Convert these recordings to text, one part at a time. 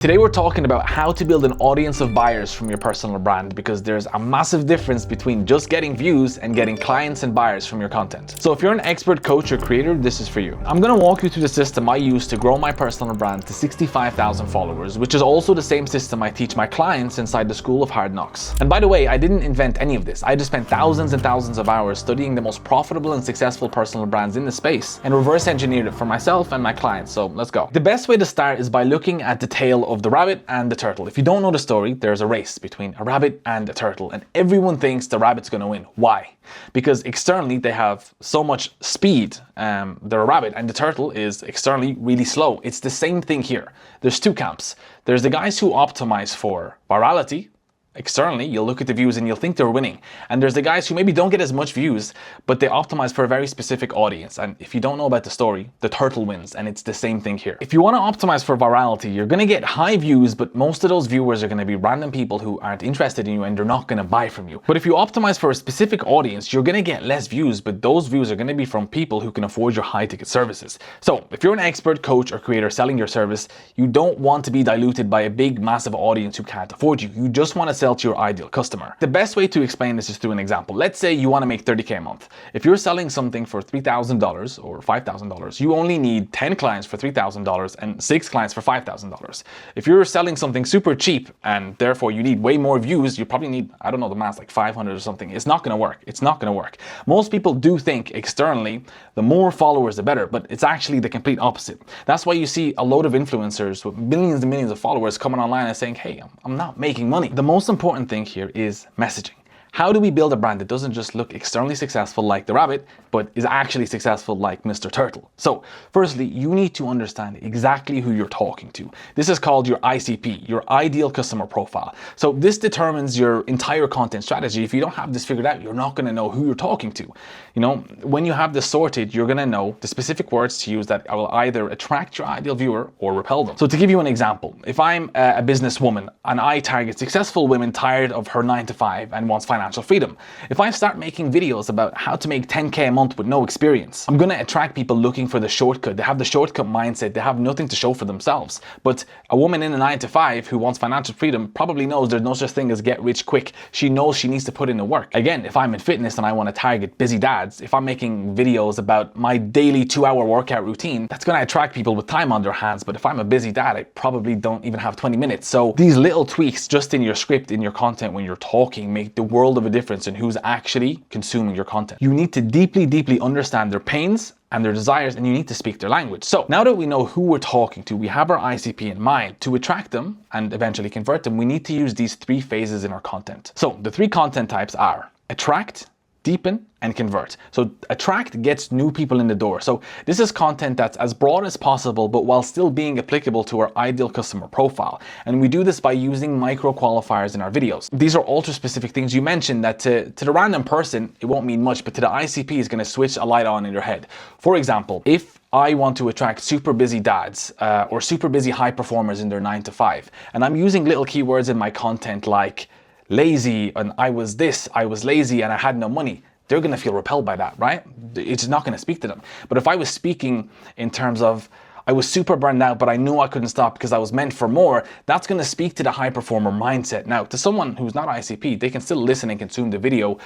Today we're talking about how to build an audience of buyers from your personal brand, because there's a massive difference between just getting views and getting clients and buyers from your content. So if you're an expert coach or creator, this is for you. I'm going to walk you through the system I use to grow my personal brand to 65,000 followers, which is also the same system I teach my clients inside the School of Hard Knocks. And by the way, I didn't invent any of this. I just spent thousands and thousands of hours studying the most profitable and successful personal brands in the space and reverse engineered it for myself and my clients. So let's go. The best way to start is by looking at the tail of the rabbit and the turtle. If you don't know the story, there's a race between a rabbit and a turtle, and everyone thinks the rabbit's going to win. Why? Because externally they have so much speed. They're a rabbit, and the turtle is externally really slow. It's the same thing here. There's two camps. There's the guys who optimize for virality. Externally, you'll look at the views and you'll think they're winning. And there's the guys who maybe don't get as much views, but they optimize for a very specific audience. And if you don't know about the story, the turtle wins, and it's the same thing here. If you want to optimize for virality, you're going to get high views, but most of those viewers are going to be random people who aren't interested in you and they're not going to buy from you. But if you optimize for a specific audience, you're going to get less views, but those views are going to be from people who can afford your high ticket services. So if you're an expert coach or creator selling your service, you don't want to be diluted by a big, massive audience who can't afford you. You just want to sell to your ideal customer. The best way to explain this is through an example. Let's say you want to make $30K a month. If you're selling something for $3,000 or $5,000, you only need 10 clients for $3,000 and 6 clients for $5,000. If you're selling something super cheap and therefore you need way more views, you probably need, I don't know the math, like 500 or something. It's not going to work. It's not going to work. Most people do think externally, the more followers, the better, but it's actually the complete opposite. That's why you see a load of influencers with millions and millions of followers coming online and saying, hey, I'm not making money. The most important thing here is messaging. How do we build a brand that doesn't just look externally successful like the rabbit, but is actually successful like Mr. Turtle? So, firstly, you need to understand exactly who you're talking to. This is called your ICP, your ideal customer profile. So this determines your entire content strategy. If you don't have this figured out, you're not going to know who you're talking to. You know, when you have this sorted, you're going to know the specific words to use that will either attract your ideal viewer or repel them. So to give you an example, if I'm a businesswoman and I target successful women tired of her 9-to-5 and wants financial freedom. If I start making videos about how to make 10K a month with no experience, I'm going to attract people looking for the shortcut. They have the shortcut mindset. They have nothing to show for themselves. But a woman in a 9-to-5 who wants financial freedom probably knows there's no such thing as get rich quick. She knows she needs to put in the work. Again, if I'm in fitness and I want to target busy dads, if I'm making videos about my daily 2-hour workout routine, that's going to attract people with time on their hands. But if I'm a busy dad, I probably don't even have 20 minutes. So these little tweaks just in your script, in your content when you're talking, make the world of a difference in who's actually consuming your content. You need to deeply understand their pains and their desires, and you need to speak their language. So now that we know who we're talking to, we have our ICP in mind. To attract them and eventually convert them, we need to use these 3 phases in our content. So the 3 content types are attract, deepen, and convert. So attract gets new people in the door. So this is content that's as broad as possible, but while still being applicable to our ideal customer profile. And we do this by using micro qualifiers in our videos. These are ultra specific things you mentioned that to the random person, it won't mean much, but to the ICP is going to switch a light on in your head. For example, if I want to attract super busy dads or super busy high performers in their 9-to-5, and I'm using little keywords in my content like lazy, and I was lazy and I had no money, they're going to feel repelled by that, right? It's not going to speak to them. But if I was speaking in terms of, I was super burned out, but I knew I couldn't stop because I was meant for more, that's going to speak to the high performer mindset. Now, to someone who's not ICP, they can still listen and consume the video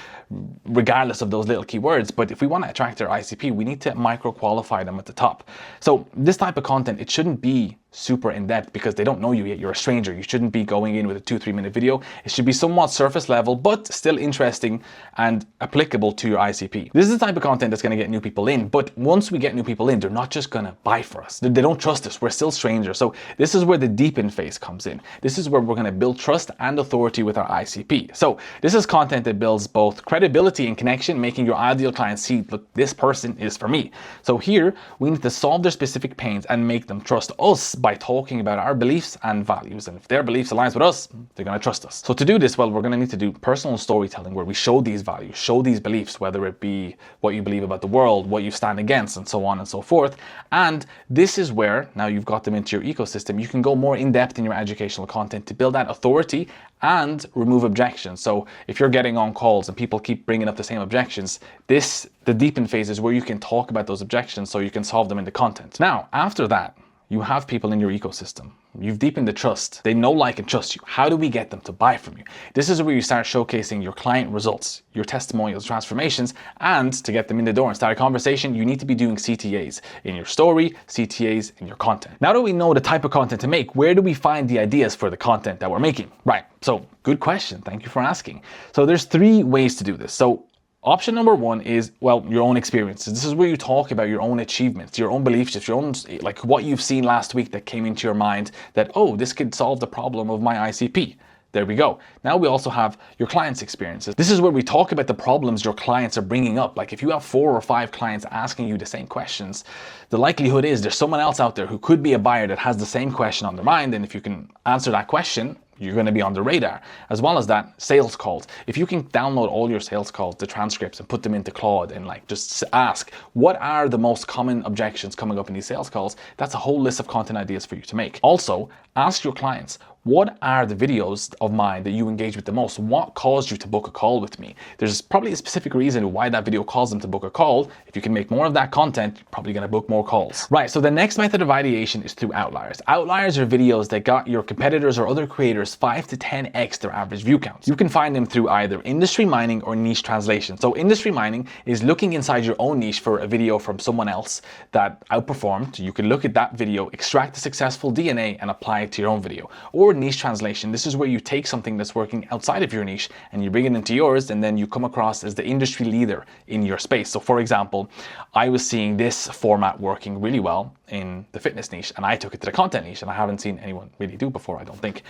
regardless of those little keywords. But if we want to attract their ICP, we need to micro qualify them at the top. So this type of content, it shouldn't be super in-depth because they don't know you yet. You're a stranger. You shouldn't be going in with a 2-3 minute video. It should be somewhat surface level, but still interesting and applicable to your ICP. This is the type of content that's going to get new people in. But once we get new people in, they're not just going to buy for us. They don't trust us. We're still strangers. So this is where the deepen phase comes in. This is where we're going to build trust and authority with our ICP. So this is content that builds both credibility and connection, making your ideal client see, look, this person is for me. So here we need to solve their specific pains and make them trust us by talking about our beliefs and values. And if their beliefs aligns with us, they're going to trust us. So to do this, well, we're going to need to do personal storytelling where we show these values, show these beliefs, whether it be what you believe about the world, what you stand against, and so on and so forth. And this is where, now you've got them into your ecosystem, you can go more in depth in your educational content to build that authority and remove objections. So if you're getting on calls and people keep bringing up the same objections, the deepen phase is where you can talk about those objections so you can solve them in the content. Now, after that, You have people in your ecosystem. You've deepened the trust. They know, like, and trust you. How do we get them to buy from you? This is where you start showcasing your client results, your testimonials, transformations, and to get them in the door and start a conversation, you need to be doing CTAs in your story, CTAs in your content. Now that we know the type of content to make, where do we find the ideas for the content that we're making? Right, so good question. Thank you for asking. So there's 3 ways to do this. So option number 1 is, well, your own experiences. This is where you talk about your own achievements, your own beliefs, your own, like what you've seen last week that came into your mind that, oh, this could solve the problem of my ICP. There we go. Now we also have your clients' experiences. This is where we talk about the problems your clients are bringing up. Like if you have 4 or 5 clients asking you the same questions, the likelihood is there's someone else out there who could be a buyer that has the same question on their mind. And if you can answer that question, you're going to be on the radar. As well as that, sales calls. If you can download all your sales calls, the transcripts, and put them into Claude and like just ask, what are the most common objections coming up in these sales calls? That's a whole list of content ideas for you to make. Also, ask your clients, what are the videos of mine that you engage with the most? What caused you to book a call with me? There's probably a specific reason why that video caused them to book a call. If you can make more of that content, you're probably going to book more calls. Right, so the next method of ideation is through outliers. Outliers are videos that got your competitors or other creators 5 to 10x their average view counts. You can find them through either industry mining or niche translation. So industry mining is looking inside your own niche for a video from someone else that outperformed. You can look at that video, extract the successful DNA and apply it to your own video. Or niche translation. This is where you take something that's working outside of your niche and you bring it into yours, and then you come across as the industry leader in your space. So for example, I was seeing this format working really well in the fitness niche and I took it to the content niche, and I haven't seen anyone really do before, I don't think.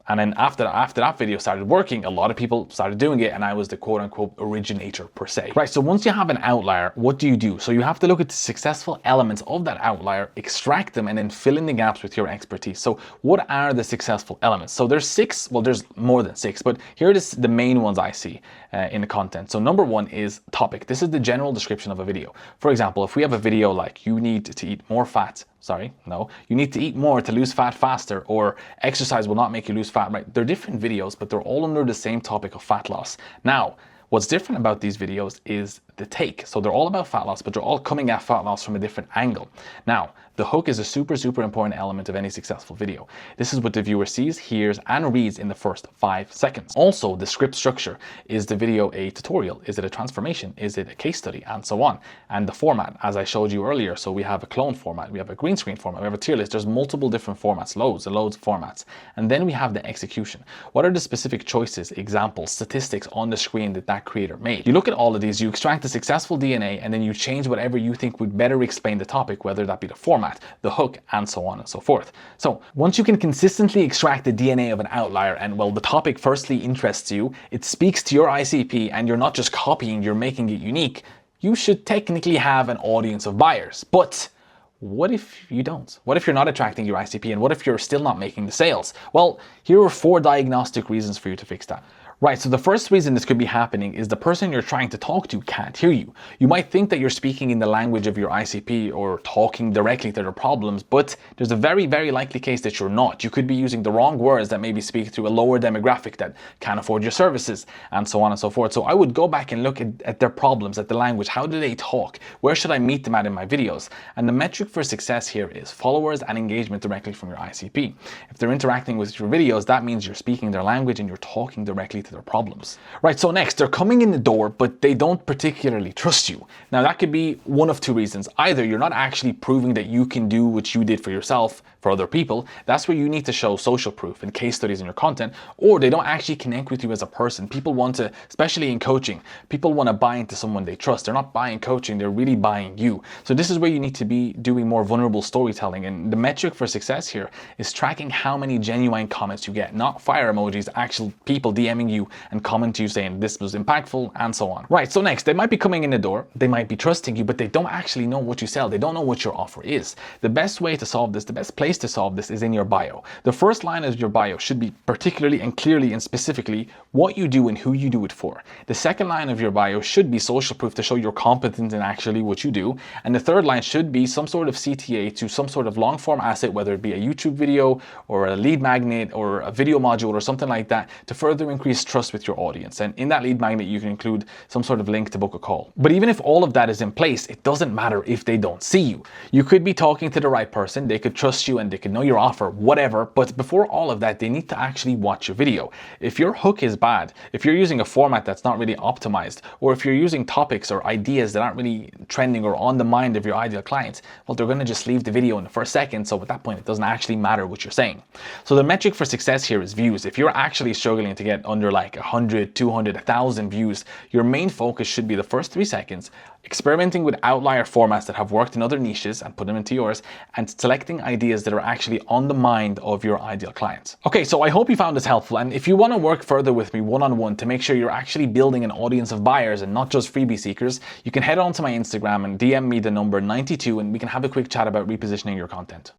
And then after that video started working, a lot of people started doing it and I was the quote unquote originator per se. Right, so once you have an outlier, what do you do? So you have to look at the successful elements of that outlier, extract them, and then fill in the gaps with your expertise. So what are the successful elements? So there's 6, well there's more than 6, but here are the main ones I see in the content. So number 1 is topic. This is the general description of a video. For example, if we have a video like you need to eat more fat, you need to eat more to lose fat faster, or exercise will not make you lose fat, right? They're different videos, but they're all under the same topic of fat loss. Now, what's different about these videos is the take. So they're all about fat loss, but they're all coming at fat loss from a different angle. Now, the hook is a super important element of any successful video. This is what the viewer sees, hears, and reads in the first 5 seconds. Also, the script structure. Is the video a tutorial? Is it a transformation? Is it a case study? And so on. And the format, as I showed you earlier. So we have a clone format, we have a green screen format, we have a tier list. There's multiple different formats, loads of formats. And then we have the execution. What are the specific choices, examples, statistics on the screen that creator made? You look at all of these, you extract the successful DNA, and then you change whatever you think would better explain the topic, whether that be the format, the hook, and so on and so forth. So once you can consistently extract the DNA of an outlier, and well, the topic firstly interests you, it speaks to your ICP, and you're not just copying, you're making it unique, you should technically have an audience of buyers. But what if you don't? What if you're not attracting your ICP, and what if you're still not making the sales? Well, here are 4 diagnostic reasons for you to fix that. Right, so the first reason this could be happening is the person you're trying to talk to can't hear you. You might think that you're speaking in the language of your ICP or talking directly to their problems, but there's a very likely case that you're not. You could be using the wrong words that maybe speak to a lower demographic that can't afford your services, and so on and so forth. So I would go back and look at their problems, at the language. How do they talk? Where should I meet them at in my videos? And the metric for success here is followers and engagement directly from your ICP. If they're interacting with your videos, that means you're speaking their language and you're talking directly to their problems. Right, so next, they're coming in the door, but they don't particularly trust you. Now that could be one of 2 reasons. Either you're not actually proving that you can do what you did for yourself for other people. That's where you need to show social proof and case studies in your content, or they don't actually connect with you as a person. People want to, especially in coaching, people want to buy into someone they trust. They're not buying coaching, they're really buying you. So this is where you need to be doing more vulnerable storytelling. And the metric for success here is tracking how many genuine comments you get, not fire emojis, actual people DMing you and comment to you saying this was impactful, and so on. Right, so next, they might be coming in the door, they might be trusting you, but they don't actually know what you sell. They don't know what your offer is. The best way to solve this, the best place to solve this is in your bio. The first line of your bio should be particularly and clearly and specifically what you do and who you do it for. The second line of your bio should be social proof to show you're competent in actually what you do. And the third line should be some sort of CTA to some sort of long form asset, whether it be a YouTube video or a lead magnet or a video module or something like that, to further increase trust with your audience. And in that lead magnet, you can include some sort of link to book a call. But even if all of that is in place, it doesn't matter if they don't see you. You could be talking to the right person, they could trust you and they could know your offer, whatever. But before all of that, they need to actually watch your video. If your hook is bad, if you're using a format that's not really optimized, or if you're using topics or ideas that aren't really trending or on the mind of your ideal clients, well, they're going to just leave the video in the first second. So at that point, it doesn't actually matter what you're saying. So the metric for success here is views. If you're actually struggling to get under like 100, 200, 1,000 views, your main focus should be the first 3 seconds, experimenting with outlier formats that have worked in other niches and put them into yours, and selecting ideas that are actually on the mind of your ideal clients. Okay, so I hope you found this helpful. And if you want to work further with me one-on-one to make sure you're actually building an audience of buyers and not just freebie seekers, you can head on to my Instagram and DM me the number 92 and we can have a quick chat about repositioning your content.